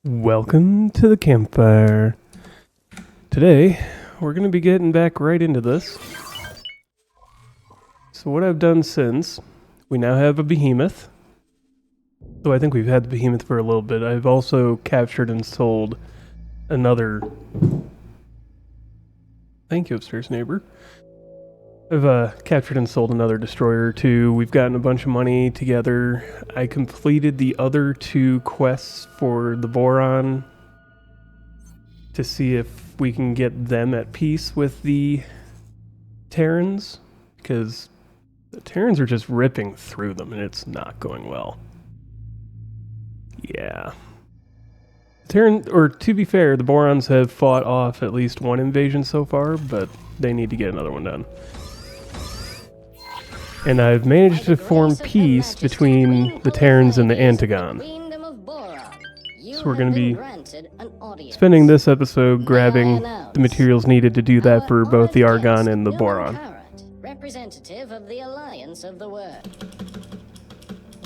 Welcome to the Campfire. Today, we're going to be getting back right into this. So what I've done since, we now have a behemoth. Though I think we've had the behemoth for a little bit. I've also captured and sold another... Thank you, upstairs neighbor. I've captured and sold another destroyer or two. We've gotten a bunch of money together. I completed the other two quests for the Boron to see if we can get them at peace with the Terrans, because the Terrans are just ripping through them and it's not going well. Yeah. To be fair, the Borons have fought off at least one invasion so far, but they need to get another one done. And I've managed to form peace between the Terrans and the Antagon. So we're going to be spending this episode grabbing the materials needed to do that for both the Argon and the Boron. Representative of the Alliance of the Word.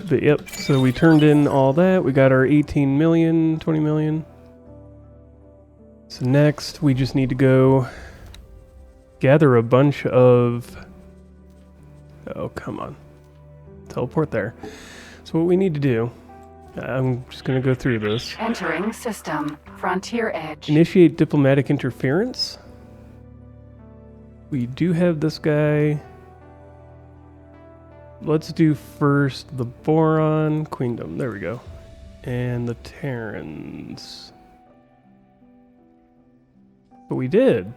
But yep, so we turned in all that. We got our 18 million, 20 million. So next, we just need to go gather a bunch of... Oh, come on. Teleport there. So what we need to do, I'm just going to go through this. Entering system. Frontier Edge. Initiate diplomatic interference. We do have this guy. Let's do first the Boron Queendom. There we go. And the Terrans. But we did.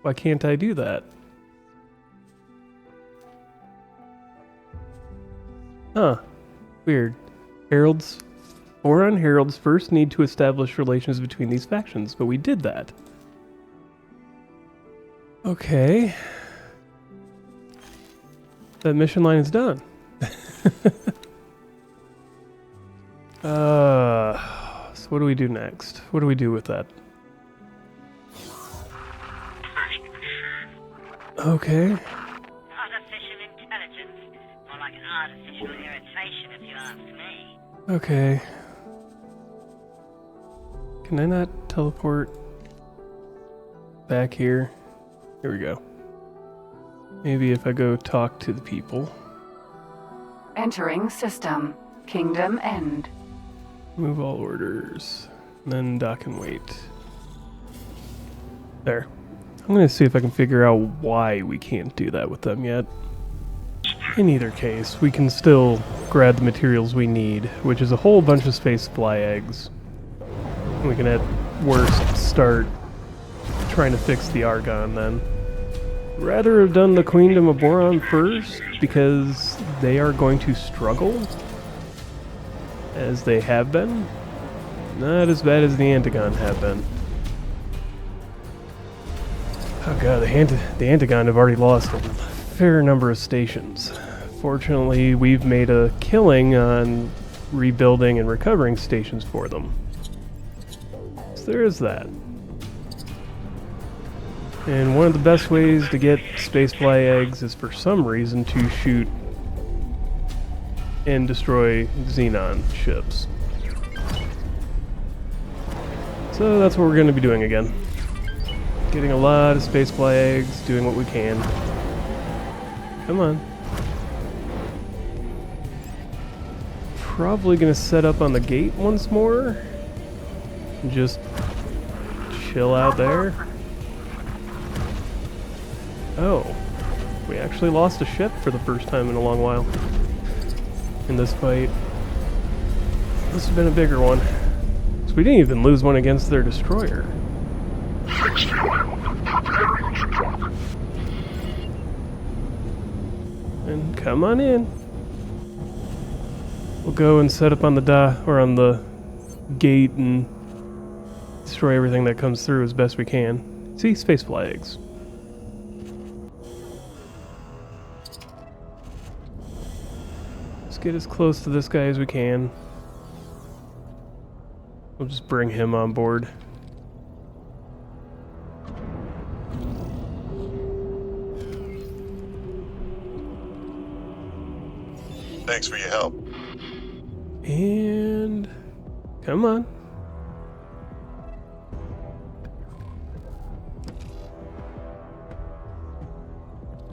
Why can't I do that? Huh. Weird. Boron Heralds first need to establish relations between these factions, but we did that. Okay. That mission line is done. So what do we do next? What do we do with that? Okay. Artificial intelligence. More like an artificial irritation, if you ask me. Okay. Can I not teleport back here? Here we go. Maybe if I go talk to the people. Entering system. Kingdom End. Move all orders. And then dock and wait. There. I'm going to see if I can figure out why we can't do that with them yet. In either case, we can still grab the materials we need, which is a whole bunch of space fly eggs. We can at worst start trying to fix the Argon then. Rather have done the Queendom of Boron first, because they are going to struggle, as they have been. Not as bad as the Antagon have been. Oh god, the Antagon have already lost a fair number of stations. Fortunately, we've made a killing on rebuilding and recovering stations for them. So there is that. And one of the best ways to get spacefly eggs is for some reason to shoot and destroy Xenon ships. So that's what we're going to be doing again. Getting a lot of spacefly eggs, doing what we can. Come on. Probably going to set up on the gate once more. And just chill out there. Oh, we actually lost a ship for the first time in a long while in this fight. This has been a bigger one. So we didn't even lose one against their destroyer. And come on in. We'll go and set up on the on the gate and destroy everything that comes through as best we can. See, spacefly eggs. Get as close to this guy as we can. We'll just bring him on board. Thanks for your help. And come on.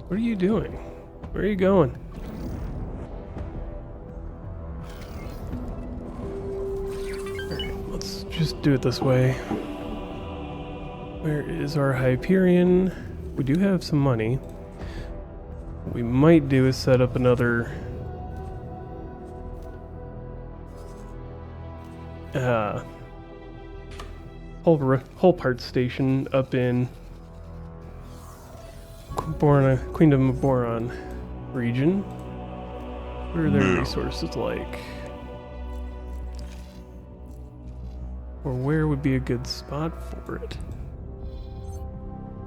What are you doing? Where are you going? Alright, let's just do it this way. Where is our Hyperion? We do have some money. What we might do is set up another hull part station up in Queendom of Boron region. What are their resources like? Or where would be a good spot for it?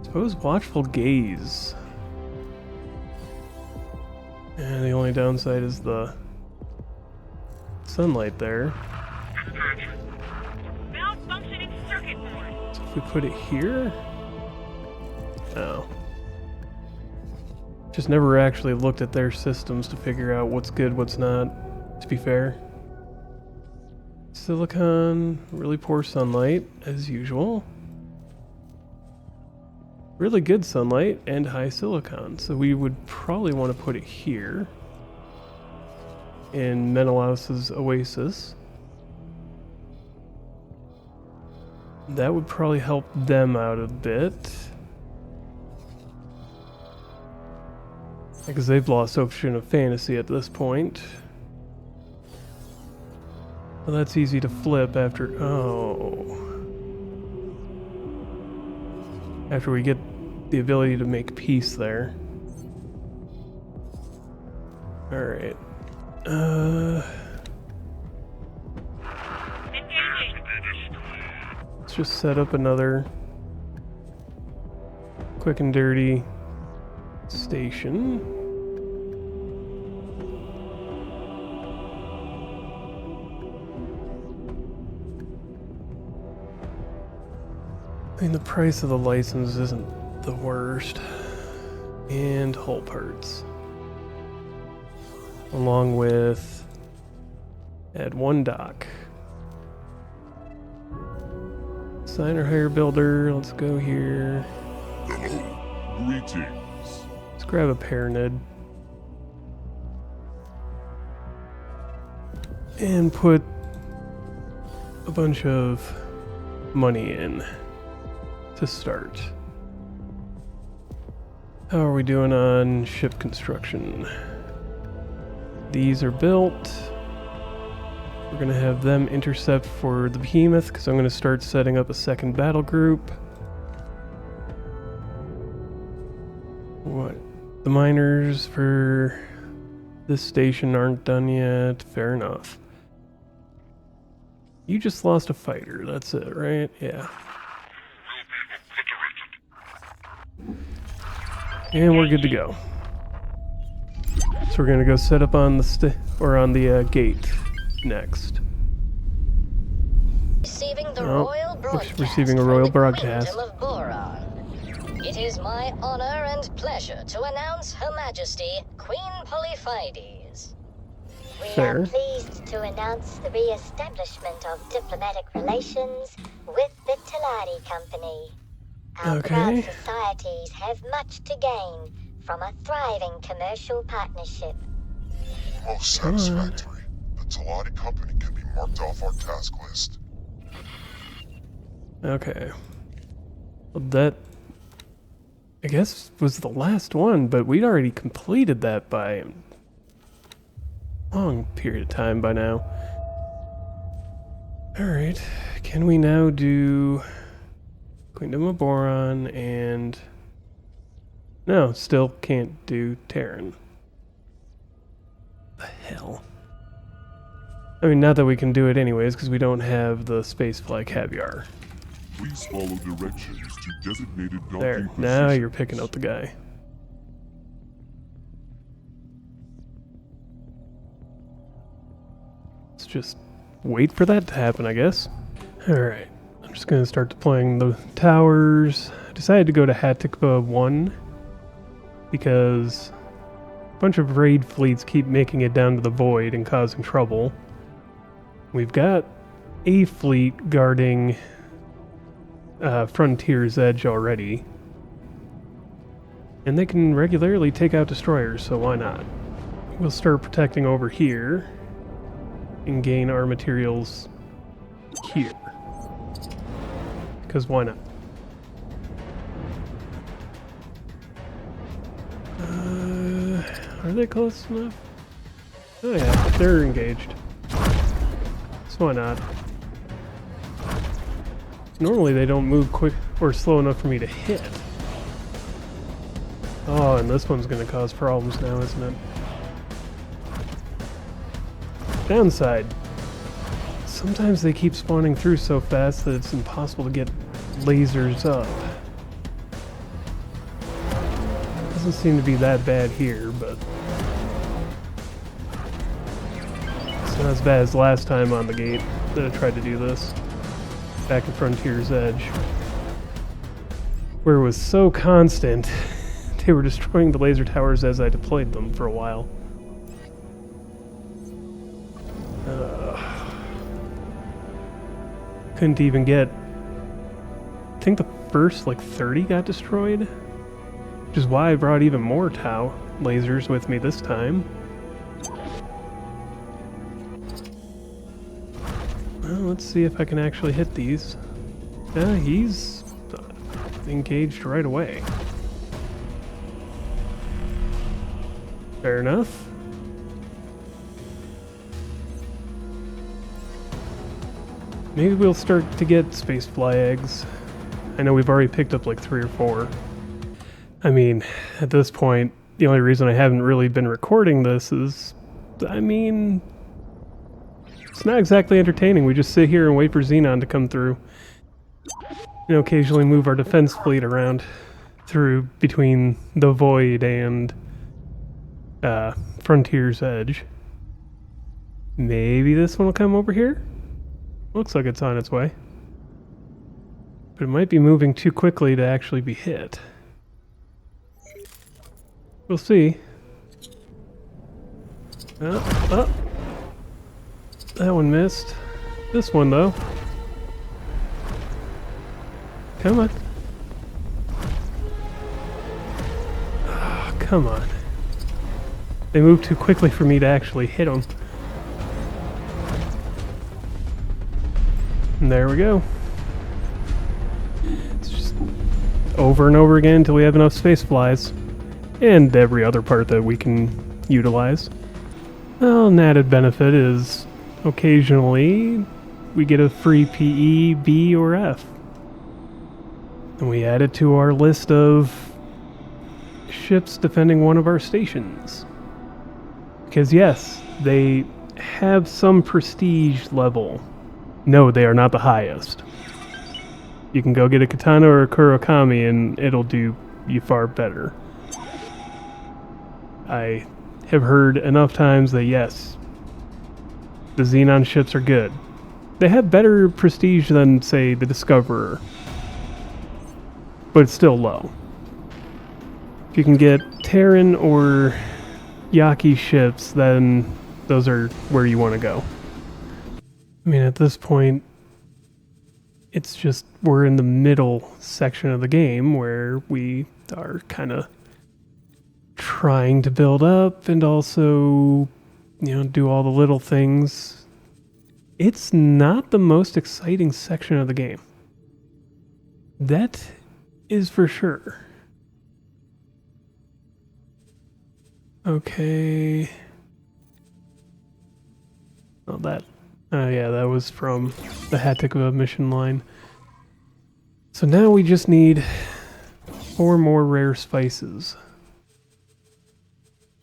Suppose Watchful Gaze. And the only downside is the sunlight there. Malfunctioning circuit board. So if we put it here? No. Just never actually looked at their systems to figure out what's good, what's not, to be fair. Silicon, really poor sunlight, as usual. Really good sunlight and high silicon, so we would probably want to put it here in Menelaus's Oasis. That would probably help them out a bit, because they've lost Ocean of Fantasy at this point. Well, that's easy to flip after after we get the ability to make peace there. Alright. Let's just set up another quick and dirty station. I mean, the price of the license isn't the worst. And hull parts. Along with add one dock. Sign or hire builder, let's go here. Hello. Greetings. Let's grab a Paranid. And put a bunch of money in to start. How are we doing on ship construction? These are built. We're going to have them intercept for the Behemoth because I'm going to start setting up a second battle group. What? The miners for this station aren't done yet. Fair enough. You just lost a fighter. That's it, right? Yeah. And we're good to go. So we're gonna go set up on the gate next. Receiving the Oh, royal broadcast receiving a from royal the broadcast. Queendom of Boron. It is my honor and pleasure to announce Her Majesty Queen Polyphides. We Fair. are pleased to announce the re-establishment of diplomatic relations with the Talari Company. Our Okay. proud societies have much to gain from a thriving commercial partnership. Most satisfactory. The Talati Company can be marked off our task list. Okay. Well, that, I guess, was the last one, but we'd already completed that by a long period of time by now. Alright, can we now do Queendom of Boron and... No, still can't do Terran. The hell? I mean, not that we can do it anyways, because we don't have the spacefly caviar. Please follow directions to designated docking There, now you're picking out the guy. Let's just wait for that to happen, I guess. Alright, I'm just gonna start deploying the towers. I decided to go to Hatikva 1 because a bunch of raid fleets keep making it down to the void and causing trouble. We've got a fleet guarding Frontier's Edge already. And they can regularly take out destroyers, so why not? We'll start protecting over here and gain our materials here. Because why not? Are they close enough? Oh yeah, they're engaged. So why not? Normally they don't move quick or slow enough for me to hit. Oh, and this one's gonna cause problems now, isn't it? Downside. Sometimes they keep spawning through so fast that it's impossible to get lasers up. Doesn't seem to be that bad here, but it's not as bad as last time on the gate that I tried to do this. Back at Frontier's Edge. Where it was so constant, they were destroying the laser towers as I deployed them for a while. Couldn't even get... I think the first, like, 30 got destroyed. Which is why I brought even more Tau lasers with me this time. Well, let's see if I can actually hit these. Yeah, he's engaged right away. Fair enough. Maybe we'll start to get space fly eggs. I know we've already picked up like 3 or 4. I mean, at this point, the only reason I haven't really been recording this is, I mean, it's not exactly entertaining. We just sit here and wait for Xenon to come through. And occasionally move our defense fleet around through between the Void and Frontier's Edge. Maybe this one will come over here? Looks like it's on its way. But it might be moving too quickly to actually be hit. We'll see. Oh. That one missed. This one, though. Come on. Oh, come on. They move too quickly for me to actually hit them. And there we go. It's just over and over again until we have enough space flies. And every other part that we can utilize. Well, an added benefit is occasionally we get a free PE, B, or F. And we add it to our list of ships defending one of our stations. Because yes, they have some prestige level. No, they are not the highest. You can go get a Katana or a Kurokami and it'll do you far better. I have heard enough times that yes, the Xenon ships are good. They have better prestige than, say, the Discoverer. But it's still low. If you can get Terran or Yaki ships, then those are where you want to go. I mean, at this point, it's just we're in the middle section of the game where we are kind of trying to build up and also, you know, do all the little things. It's not the most exciting section of the game. That is for sure. Okay. Oh, that. Yeah, that was from the Hatikva mission line. So now we just need 4 more rare spices.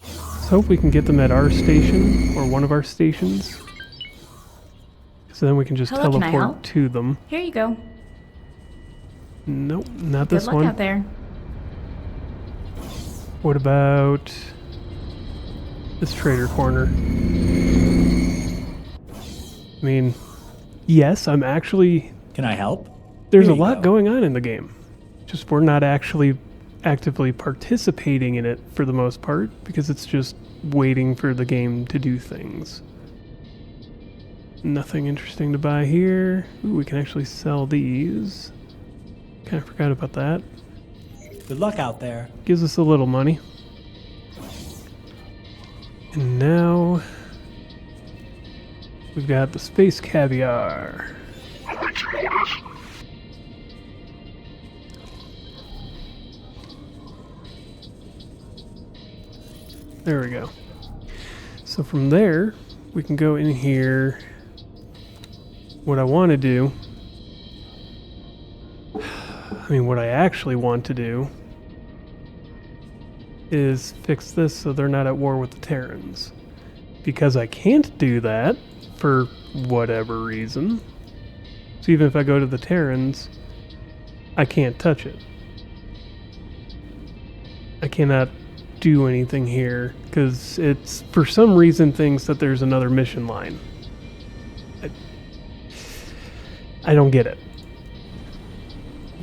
Let's hope we can get them at our station, or one of our stations. So then we can just Hello, can I teleport help? to them. Here you go. Nope, not Good this luck one. out there. What about this trader corner? I mean, yes, I'm actually... Can I help? There's Here a you lot go. going on in the game. Just we're not actually actively participating in it for the most part, because it's just waiting for the game to do things. Nothing interesting to buy here. Ooh, we can actually sell these. Kind of forgot about that. Good luck out there. Gives us a little money. And now we've got the space caviar. There we go. So from there, we can go in here. What I want to do, what I actually want to do is fix this so they're not at war with the Terrans. Because I can't do that for whatever reason. So even if I go to the Terrans, I can't touch it. I cannot do anything here because it's for some reason thinks that there's another mission line. I don't get it.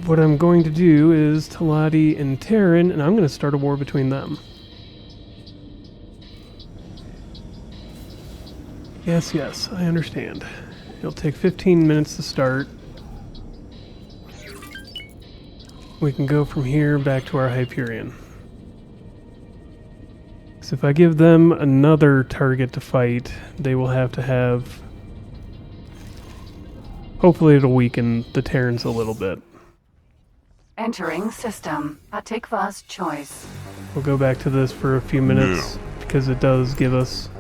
What I'm going to do is Talati and Terran, and I'm going to start a war between them. Yes, yes, I understand. It'll take 15 minutes to start. We can go from here back to our Hyperion. So if I give them another target to fight, they will have to have... Hopefully it'll weaken the Terrans a little bit. Entering system. Atikva's choice. We'll go back to this for a few minutes because it does give us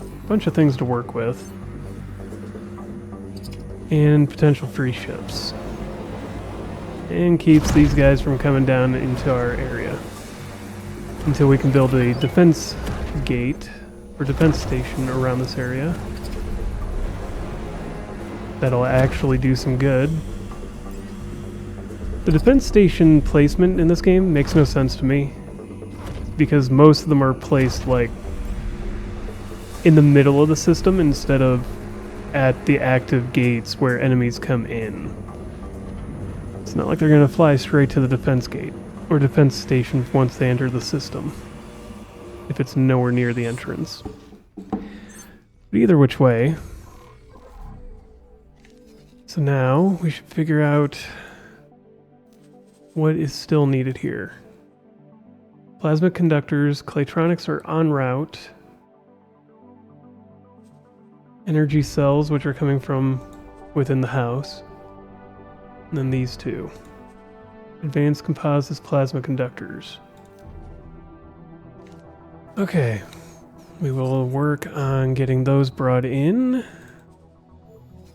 a bunch of things to work with. And potential free ships. And keeps these guys from coming down into our area. Until we can build a defense gate or defense station around this area. That'll actually do some good. The defense station placement in this game makes no sense to me. Because most of them are placed like in the middle of the system instead of at the active gates where enemies come in. It's not like they're going to fly straight to the defense gate or defense station once they enter the system. If it's nowhere near the entrance. But either which way. So now we should figure out what is still needed here. Plasma conductors, Claytronics are en route. Energy cells, which are coming from within the house. And then these two. Advanced composites plasma conductors. Okay. We will work on getting those brought in.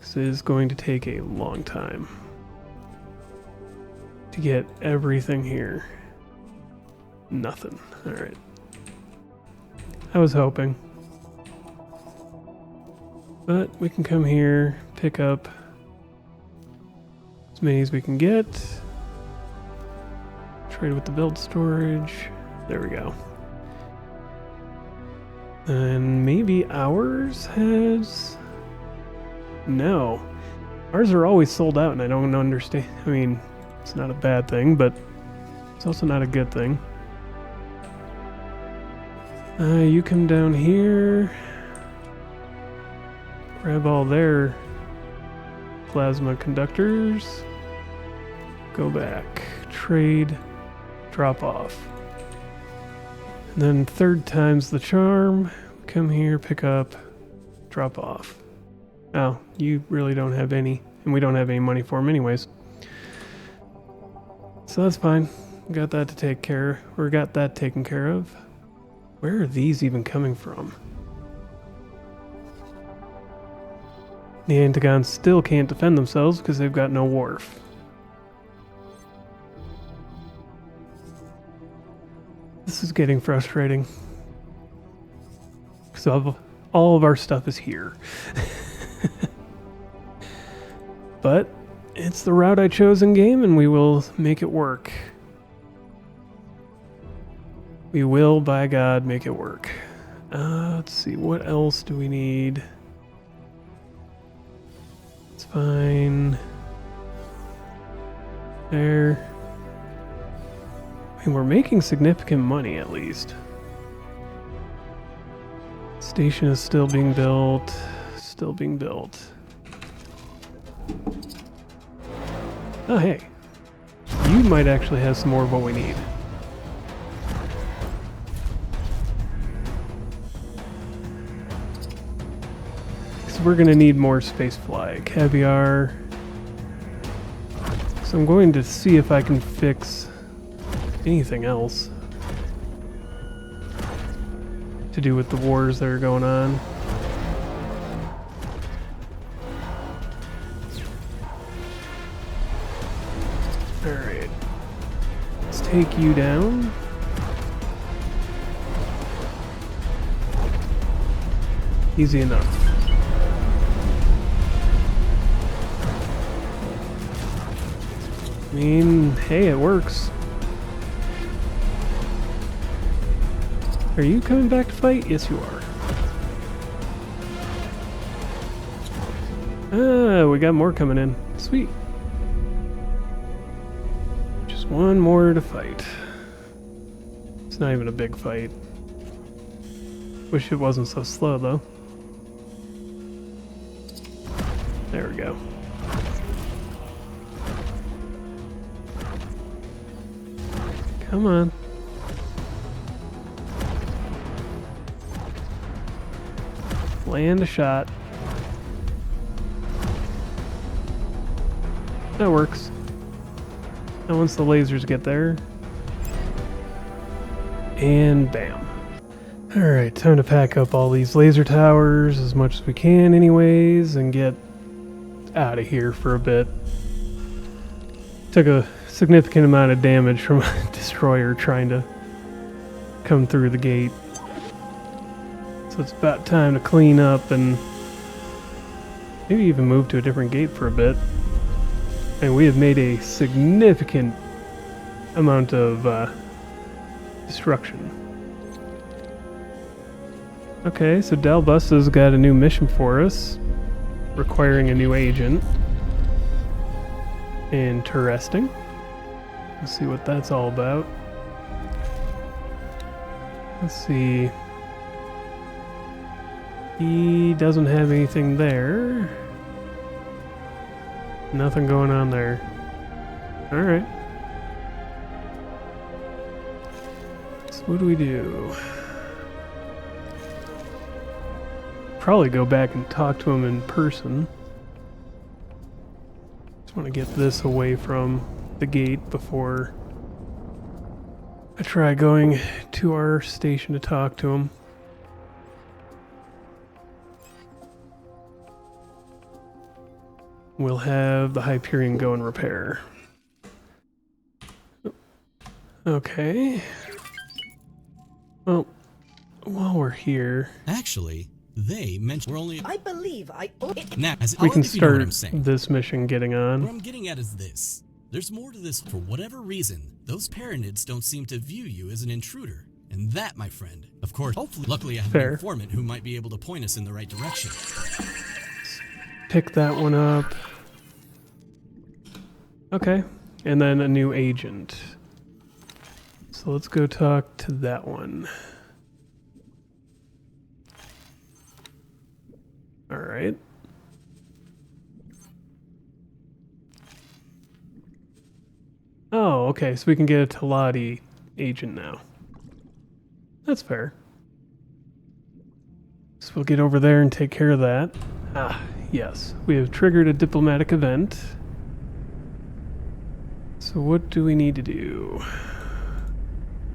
This is going to take a long time to get everything here. Nothing. Alright. I was hoping. But we can come here, pick up as many as we can get. Trade with the build storage. There we go. And maybe ours has... No. Ours are always sold out and I don't understand. I mean, it's not a bad thing, but it's also not a good thing. You come down here. Grab all their plasma conductors. Go back. Trade. Drop off. And then third time's the charm. Come here, pick up, drop off. Oh, you really don't have any, and we don't have any money for them anyways. So that's fine. Got that to take care of, or got that taken care of. Where are these even coming from? The Antagons still can't defend themselves because they've got no wharf. This is getting frustrating. So all of our stuff is here. But it's the route I chose in game and we will make it work. We will, by God, make it work. Let's see, what else do we need? It's fine. There. I mean, we're making significant money, at least. Station is still being built. Still being built. Oh, hey. you might actually have some more of what we need. So we're gonna need more spacefly. Caviar. So I'm going to see if I can fix anything else to do with the wars that are going on. Alright. Let's take you down. Easy enough. I mean, hey, it works. Are you coming back to fight? Yes, you are. Ah, we got more coming in. Sweet. Just one more to fight. It's not even a big fight. Wish it wasn't so slow, though. There we go. Come on. Land a shot. That works. Now once the lasers get there. And bam. Alright, time to pack up all these laser towers as much as we can anyways and get out of here for a bit. Took a significant amount of damage from a destroyer trying to come through the gate. So it's about time to clean up and maybe even move to a different gate for a bit. And we have made a significant amount of destruction. Okay, so Dalbusta's got a new mission for us, requiring a new agent. Interesting. Let's see what that's all about. Let's see. He doesn't have anything there. Nothing going on there. Alright. So what do we do? Probably go back and talk to him in person. Just want to get this away from the gate before I try going to our station to talk to him. We'll have the Hyperion go and repair. Okay. Well, while we're here, Actually, they mentioned we're only. I believe I. Now, as we can if you know what I'm start saying. this mission getting What on. I'm getting at is this. There's more to this. For whatever reason, those Paranids don't seem to view you as an intruder. And that, my friend, of course, hopefully, luckily I have Fair. an informant who might be able to point us in the right direction. Pick that one up. Okay. And then a new agent. So let's go talk to that one. Alright. Oh, okay, so we can get a Teladi agent now. That's fair. So we'll get over there and take care of that. Ah, yes. We have triggered a diplomatic event. So what do we need to do?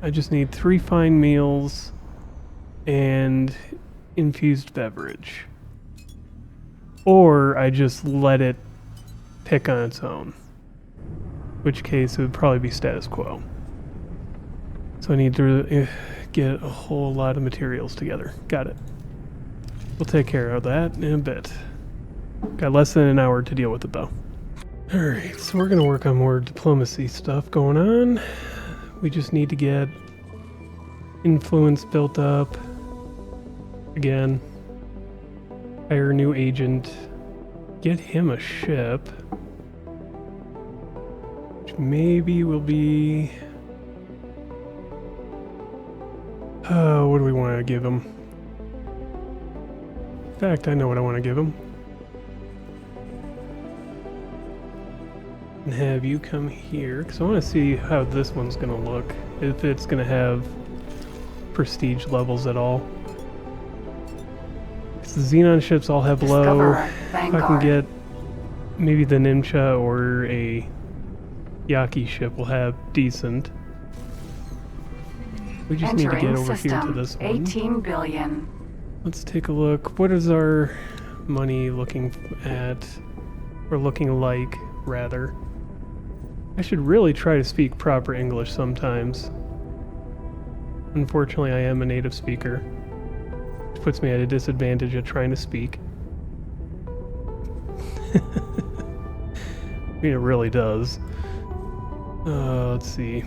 I just need 3 fine meals and infused beverage. Or I just let it pick on its own. In which case it would probably be status quo. So I need to get a whole lot of materials together. Got it. We'll take care of that in a bit. Got less than an hour to deal with it though. Alright, so we're gonna work on more diplomacy stuff going on. We just need to get influence built up. Again. Hire a new agent. Get him a ship. Which maybe will be... what do we want to give him? In fact, I know what I want to give him. And have you come here, because I want to see how this one's going to look. If it's going to have prestige levels at all. 'Cause the Xenon ships all have low. Discoverer, If I can Vanguard. get maybe the Nimcha or a Yaki ship will have decent. We just need to Entering get over here to system. this one. 18 billion. Let's take a look. What is our money looking at? Or looking like, rather. I should really try to speak proper English sometimes. Unfortunately, I am a native speaker, which puts me at a disadvantage at trying to speak. I mean, it really does. Let's see.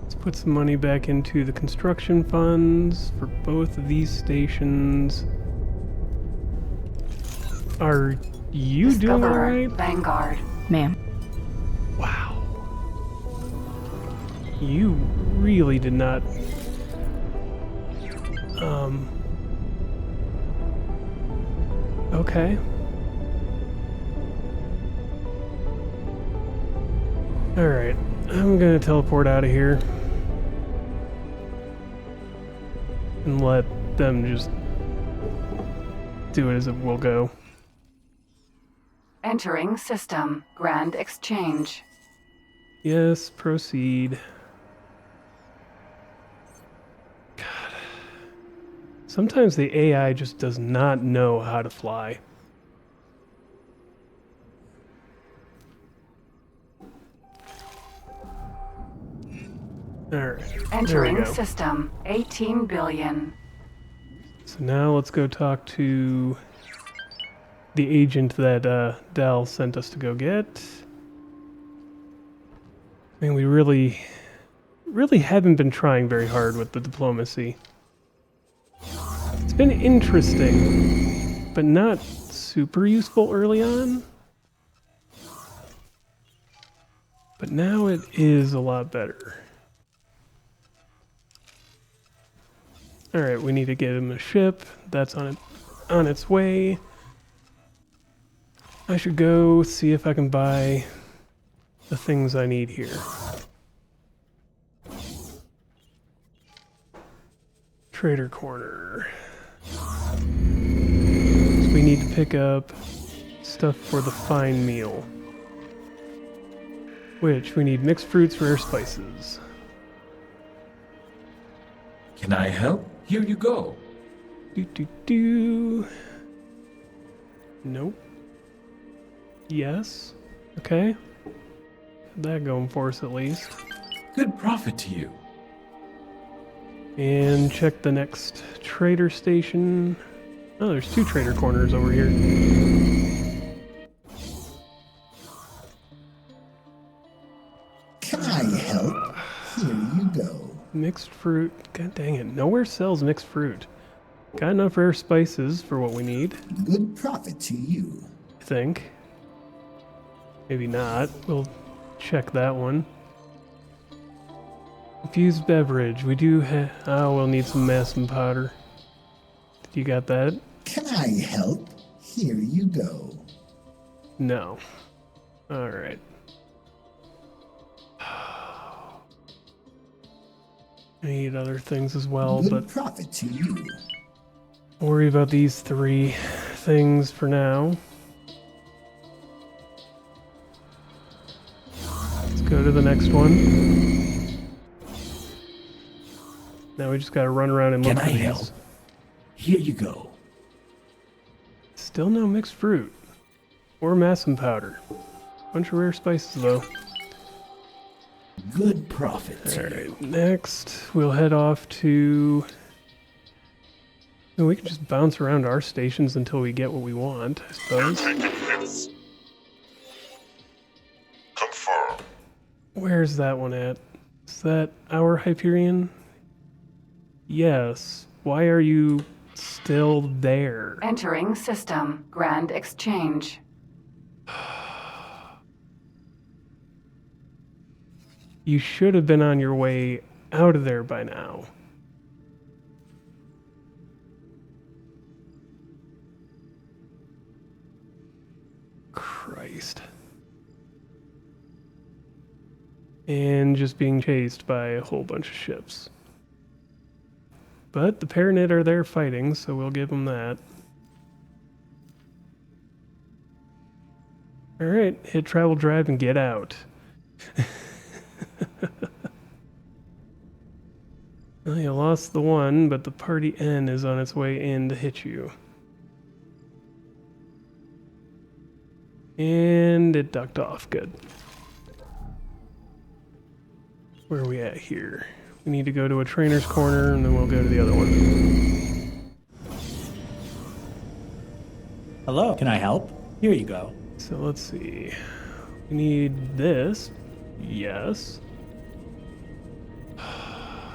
Let's put some money back into the construction funds for both of these stations. Are you doing Discoverer, alright? Vanguard. Ma'am. Wow. You really did not... Okay. Alright, I'm gonna teleport out of here. And let them just do it as it will go. Entering system. Grand exchange. Yes, proceed. God. Sometimes the AI just does not know how to fly. Alright, there we Entering go. system. 18 billion. So now let's go talk to the agent that Dal sent us to go get. I mean, we really haven't been trying very hard with the diplomacy. It's been interesting, but not super useful early on. But now it is a lot better. Alright, we need to get him a ship. That's on its way. I should go see if I can buy the things I need here. Trader Corner. So we need to pick up stuff for the fine meal. Which we need mixed fruits, rare spices. Can I help? Here you go. Do. Nope. Yes. Okay. Got that going for us at least. Good profit to you. And check the next trader station. Oh, there's 2 trader corners over here. Can I help? Here you go. Mixed fruit. God dang it. Nowhere sells mixed fruit. Got enough rare spices for what we need, Good profit to you. I think. Maybe not. We'll check that one. Infused beverage. We do have... Oh, we'll need some mass and powder. You got that? Can I help? Here you go. No. Alright. I need other things as well, Good but profit to you. worry about these 3 things for now. Let's go to the next one. Now we just gotta run around and look Can for I help? these. Here you go. Still no mixed fruit. Or massum powder. Bunch of rare spices though. Good profit to you. Alright, next we'll head off to... We can just bounce around our stations until we get what we want, I suppose. Taking hits. Confirm. Where's that one at? Is that our Hyperion? Yes. Why are you still there? Entering system. Grand exchange. You should have been on your way out of there by now. Christ. And just being chased by a whole bunch of ships. But the Paranid are there fighting, so we'll give them that. Alright, hit travel drive and get out. Well, you lost the one, but the party N is on its way in to hit you. And it ducked off. Good. Where are we at here? We need to go to a trainer's corner, and then we'll go to the other one. Hello, can I help? Here you go. So let's see. We need this. Yes.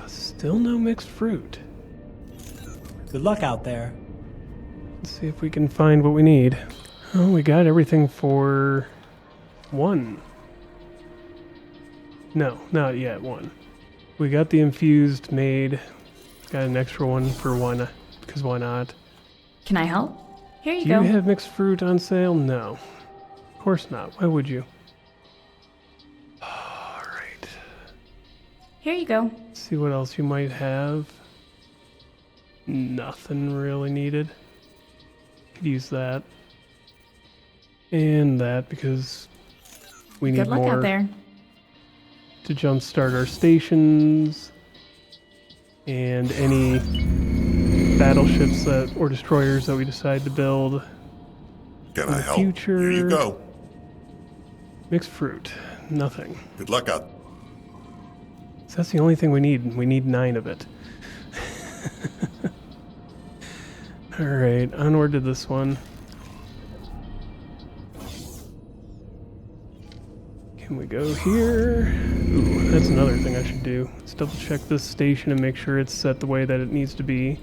Still no mixed fruit. Good luck out there. Let's see if we can find what we need. Oh, we got everything for one. No, not yet one. We got the infused made. Got an extra one for one, because why not? Can I help? Here you Do go. you have mixed fruit on sale? No. Of course not. Why would you? Alright. Here you go. See what else you might have. Nothing really needed. Could use that. And that because we need Good luck more out there. to jumpstart our stations and any battleships that or destroyers that we decide to build Can in I the help? future. Here you go. Mixed fruit. Nothing. Good luck out. So that's the only thing we need. We need 9 of it. Alright, onward to this one. Can we go here? Ooh, that's another thing I should do. Let's double check this station and make sure it's set the way that it needs to be.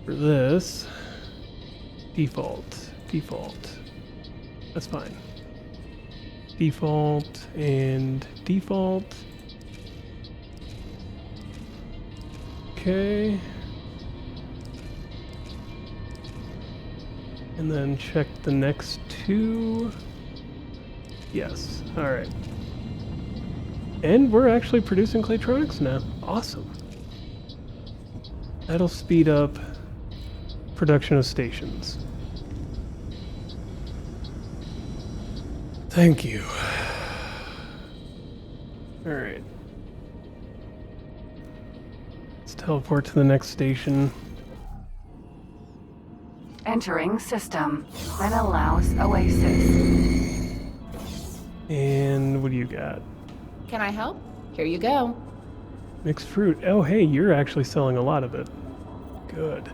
For this, default. That's fine. Default and default. Okay. And then check the next 2. Yes. Alright. And we're actually producing Claytronics now. Awesome. That'll speed up production of stations. Thank you. Alright. Let's teleport to the next station. Entering system. Then allows Oasis. And what do you got? Can I help? Here you go. Mixed fruit. Oh, hey, you're actually selling a lot of it. Good.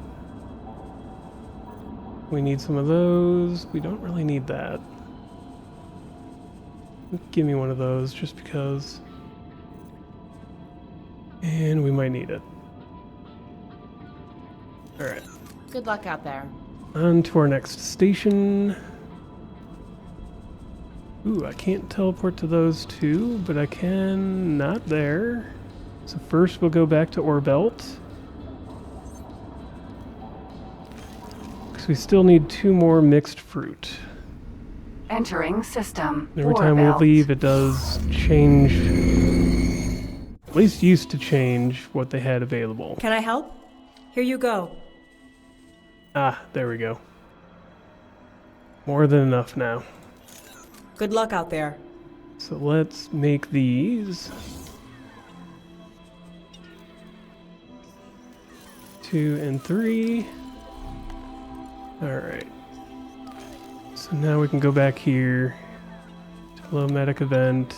We need some of those. We don't really need that. Give me one of those just because. And we might need it. Alright. Good luck out there. On to our next station. Ooh, I can't teleport to those 2, but I can not there. So first we'll go back to Orbelt. Because we still need 2 more mixed fruit. Entering system. Every time we Orbelt. leave, it does change. At least used to change what they had available. Can I help? Here you go. Ah, there we go. More than enough now. Good luck out there. So let's make these. 2 and 3. Alright. So now we can go back here to low medic event.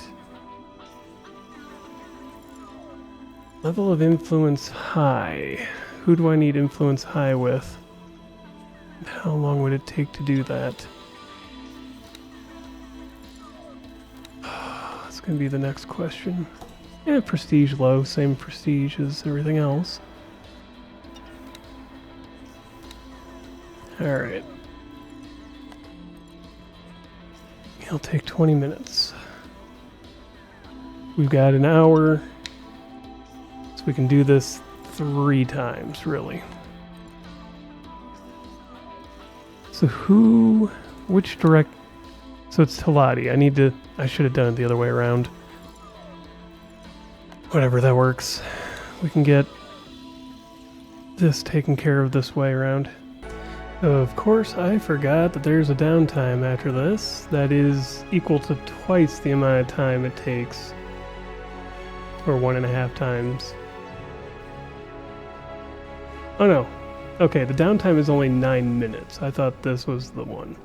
Level of influence high. Who do I need influence high with? And how long would it take to do that? That's going to be the next question. Yeah, prestige low, same prestige as everything else. Alright. It'll take 20 minutes. We've got an hour, so we can do this 3 times, really. So who which direct... So it's Talati. I should have done it the other way around. Whatever, that works. We can get this taken care of this way around. Of course, I forgot that there's a downtime after this that is equal to twice the amount of time it takes. Or 1.5 times. Oh no. Okay, the downtime is only 9 minutes. I thought this was the one.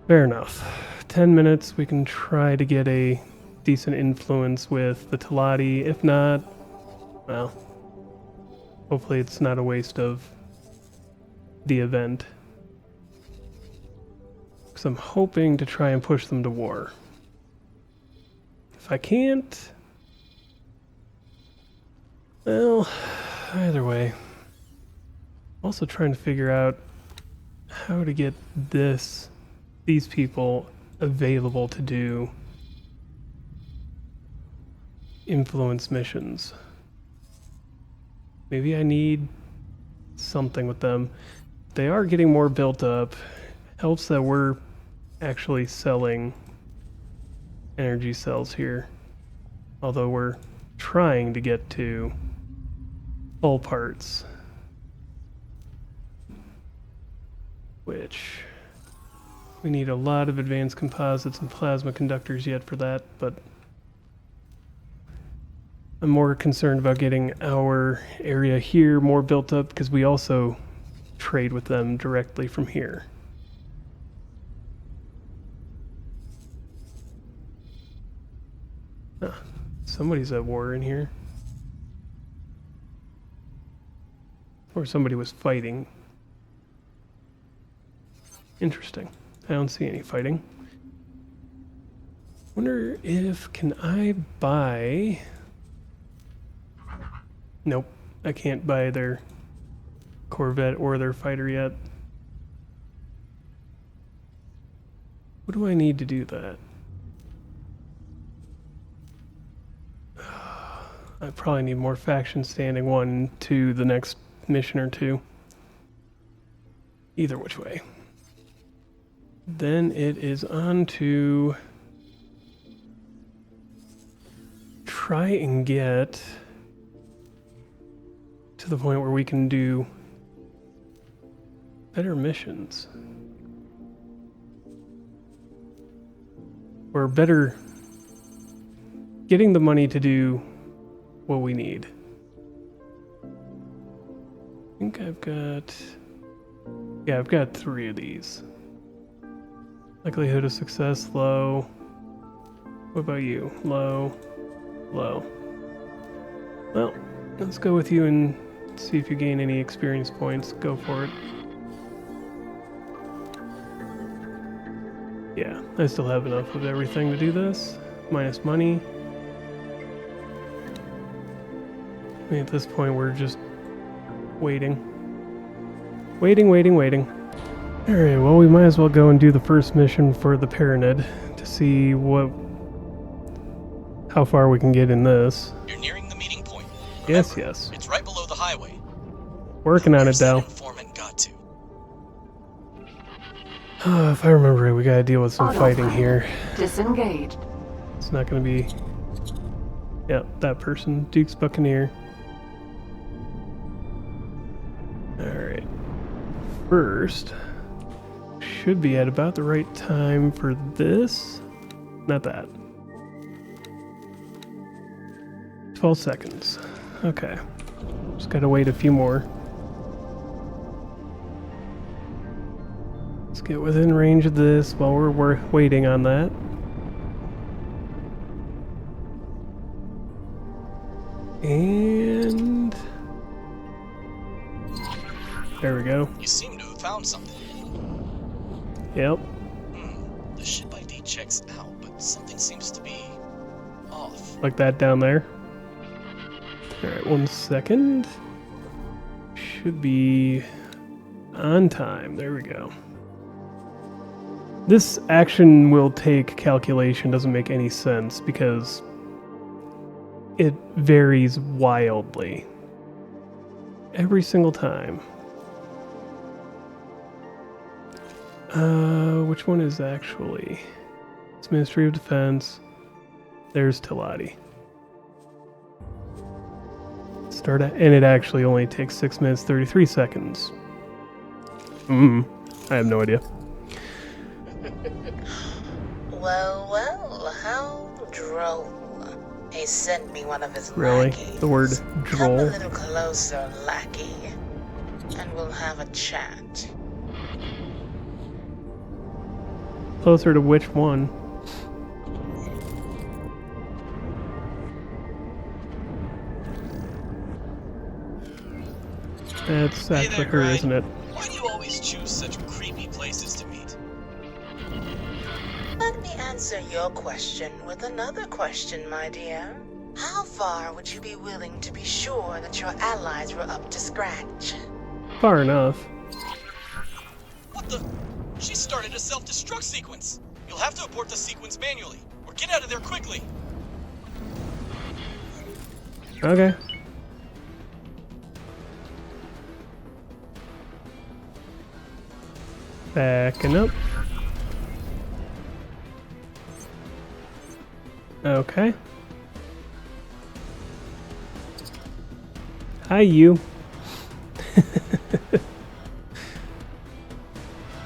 Fair enough. 10 minutes, we can try to get a decent influence with the Talati. If not, well, hopefully it's not a waste of the event. Because I'm hoping to try and push them to war. If I can't, well, either way. Also trying to figure out how to get these people available to do influence missions. Maybe I need something with them. They are getting more built up. Helps that we're actually selling energy cells here. Although we're trying to get to full parts. Which we need a lot of advanced composites and plasma conductors yet for that, but I'm more concerned about getting our area here more built up because we also trade with them directly from here. Somebody's at war in here. Or somebody was fighting. Interesting. I don't see any fighting. Wonder if, can I buy... Nope, I can't buy their Corvette or their fighter yet. What do I need to do that? I probably need more factions standing 1 to the next mission or 2. Either which way. Then it is on to try and get to the point where we can do better missions. Or better getting the money to do what we need. I think I've got... Yeah, I've got 3 of these. Likelihood of success, low. What about you? Low. Low. Well, let's go with you and see if you gain any experience points. Go for it. Yeah, I still have enough of everything to do this. Minus money. I mean, at this point, we're just waiting. Waiting. Alright, well, we might as well go and do the first mission for the Paranid to see how far we can get in this. You're nearing the meeting point. Remember, yes. It's right below the highway. Working on it, Dell. Informant got to. If I remember right, we gotta deal with some fighting here. Disengaged. It's not gonna be... Yep, that person. Duke's Buccaneer. Alright. First, should be at about the right time for this. Not that. 12 seconds. Okay. Just gotta wait a few more. Let's get within range of this while we're waiting on that. And... there we go. You seem to have found something. Yep. The ship ID checks out, but something seems to be off. Like that down there. Alright, 1 second. Should be on time. There we go. This action will take calculation. Doesn't make any sense because it varies wildly. Every single time. Which one is actually? It's Ministry of Defense. There's Tilati. Start and it actually only takes 6 minutes 33 seconds. I have no idea. Well, how droll. He sent me one of his Really? lackeys. The word Come a droll? little closer, lackey, and we'll have a chat. Closer to which one? That's actually her, isn't it? Why do you always choose such creepy places to meet? Let me answer your question with another question, my dear. How far would you be willing to be sure that your allies were up to scratch? Far enough. What the? She started a self-destruct sequence. You'll have to abort the sequence manually, or get out of there quickly. Okay. Backing up. Okay. Hi, you.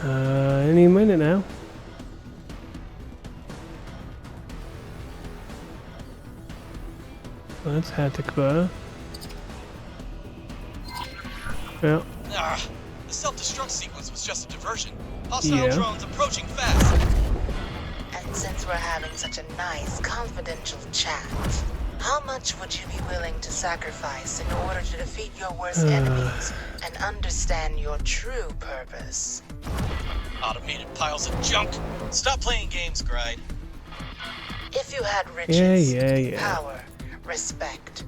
Any minute now. That's Hatikva. Yeah. The self-destruct sequence was just a diversion. Hostile Yeah. drones approaching fast. And since we're having such a nice, confidential chat, how much would you be willing to sacrifice in order to defeat your worst enemies and understand your true purpose? Automated piles of junk. Stop playing games, Gride. If you had riches, Yeah. power, respect,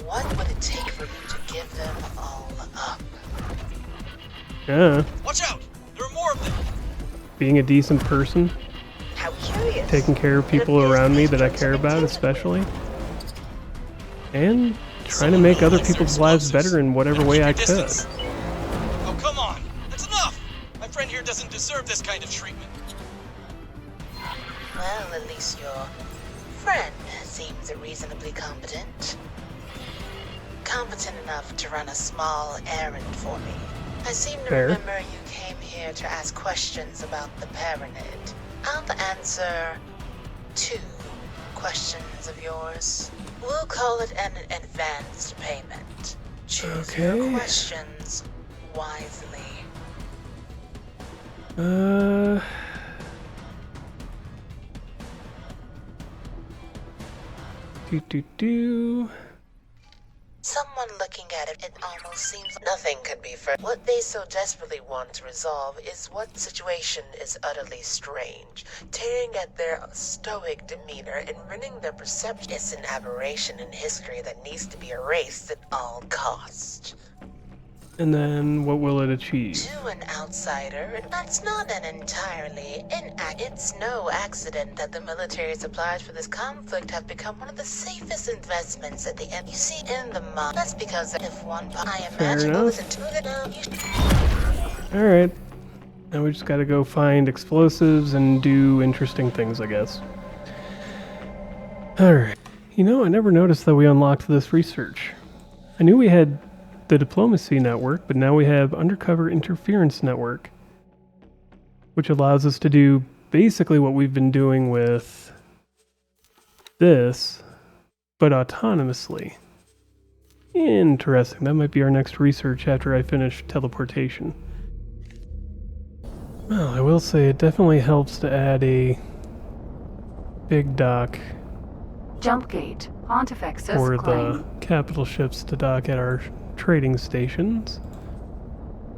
what would it take for you to give them all up? Watch out! There are more of them. Being a decent person. How curious. Taking care of people around me that I care about, especially. And trying to make other people's lives better in whatever way I could. Oh, come on. That's enough. My friend here doesn't deserve this kind of treatment. Well, at least your friend seems reasonably competent. Competent enough to run a small errand for me. I seem to Fair. remember you came here to ask questions about the Paranid. I'll answer 2 questions of yours. We'll call it an advanced payment. Choose your Okay. questions wisely. Someone looking at it, it almost seems nothing could be further. What they so desperately want to resolve is what situation is utterly strange, tearing at their stoic demeanor and rending their perception. It's an aberration in history that needs to be erased at all costs. And then what will it achieve? To an outsider, that's not an entirely it's no accident that the military supplies for this conflict have become one of the safest investments at the end. You see, in the mind, that's because if one I imagine enough. was intuitive. Alright. Now we just gotta go find explosives and do interesting things, I guess. Alright. You know, I never noticed that we unlocked this research. I knew we had the diplomacy network, but now we have undercover interference network, which allows us to do basically what we've been doing with this, but autonomously. Interesting. That might be our next research after I finish teleportation. Well, I will say it definitely helps to add a big dock Jump gate. Pontifex's for claim. the capital ships to dock at our trading stations.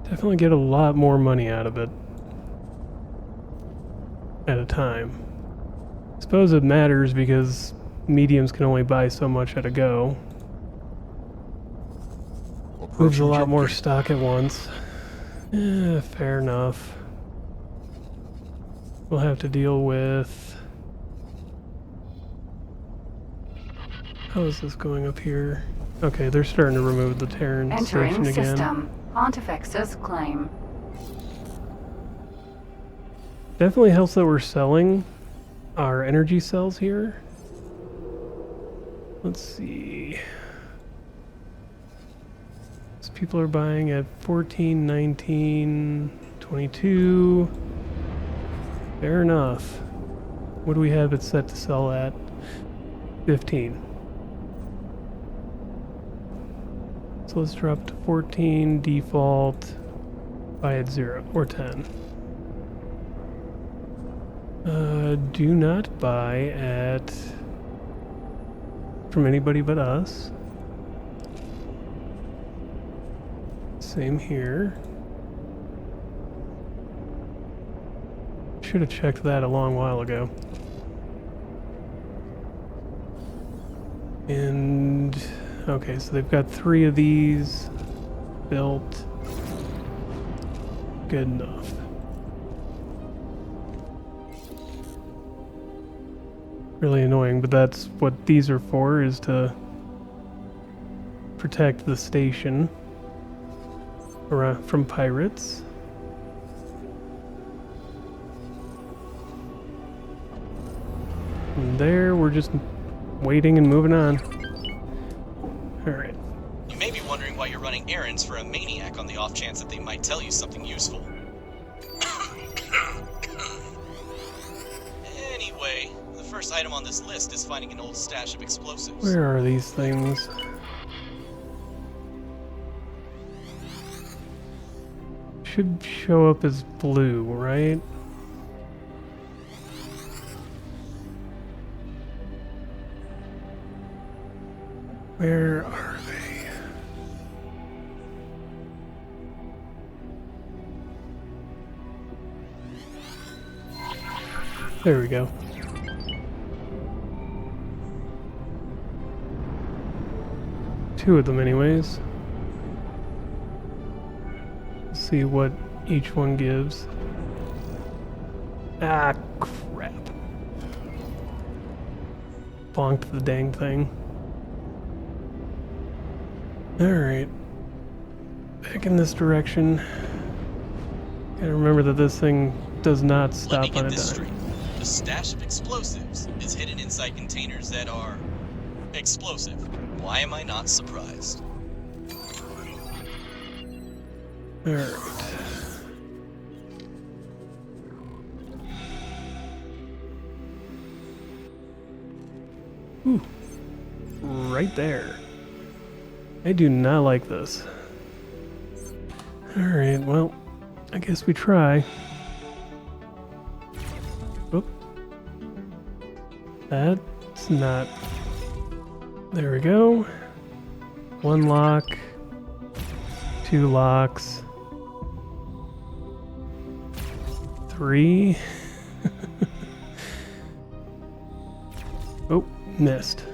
Definitely get a lot more money out of it at a time. I suppose it matters because mediums can only buy so much at a go. Moves a lot more stock at once. Fair enough. We'll have to deal with... How is this going up here? Okay, they're starting to remove the Terran Entering station again. system. Pontifex's claim. Definitely helps that we're selling our energy cells here. Let's see. So people are buying at 14, 19, 22. Fair enough. What do we have it set to sell at? 15. So let's drop to 14, default, buy at 0 or 10. Do not buy at from anybody but us. Same here. Should have checked that a long while ago. And okay, so they've got 3 of these built. Good enough. Really annoying, but that's what these are for, is to protect the station from pirates. And there, we're just waiting and moving on. Alright. You may be wondering why you're running errands for a maniac on the off chance that they might tell you something useful. Anyway, the first item on this list is finding an old stash of explosives. Where are these things? Should show up as blue, right? Where are they? There we go. Two of them anyways. Let's see what each one gives. Ah, crap. Bonked the dang thing. Alright. Back in this direction. Gotta remember that this thing does not stop on a dime. Straight. The stash of explosives is hidden inside containers that are explosive. Why am I not surprised? Alright. Ooh. Right there. I do not like this. Alright, well, I guess we try. Oop. That's not... There we go. 1 lock. 2 locks. 3. Oh, missed.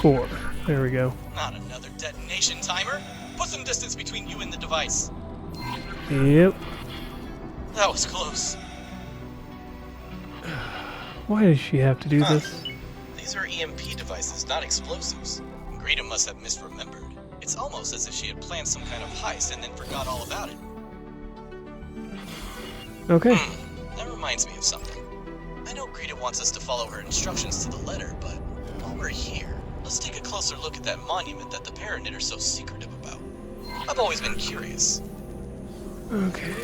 4. There we go. Not another detonation timer. Put some distance between you and the device. Yep. That was close. Why does she have to do this? These are EMP devices, not explosives. Greta must have misremembered. It's almost as if she had planned some kind of heist and then forgot all about it. Okay. That reminds me of something. I know Greta wants us to follow her instructions to the letter, but while we're here, let's take a closer look at that monument that the Paranid are so secretive about. I've always been curious. Okay.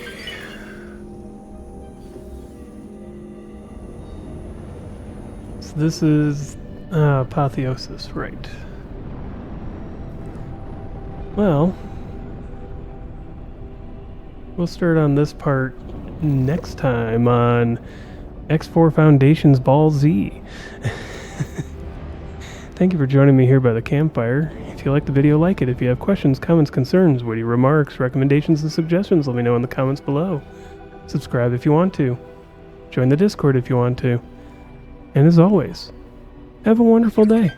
So this is apotheosis, right. Well, we'll start on this part next time on X4 Foundation's Ball Z. Thank you for joining me here by the campfire. If you liked the video, like it. If you have questions, comments, concerns, witty remarks, recommendations, and suggestions, let me know in the comments below. Subscribe if you want to. Join the Discord if you want to. And as always, have a wonderful day.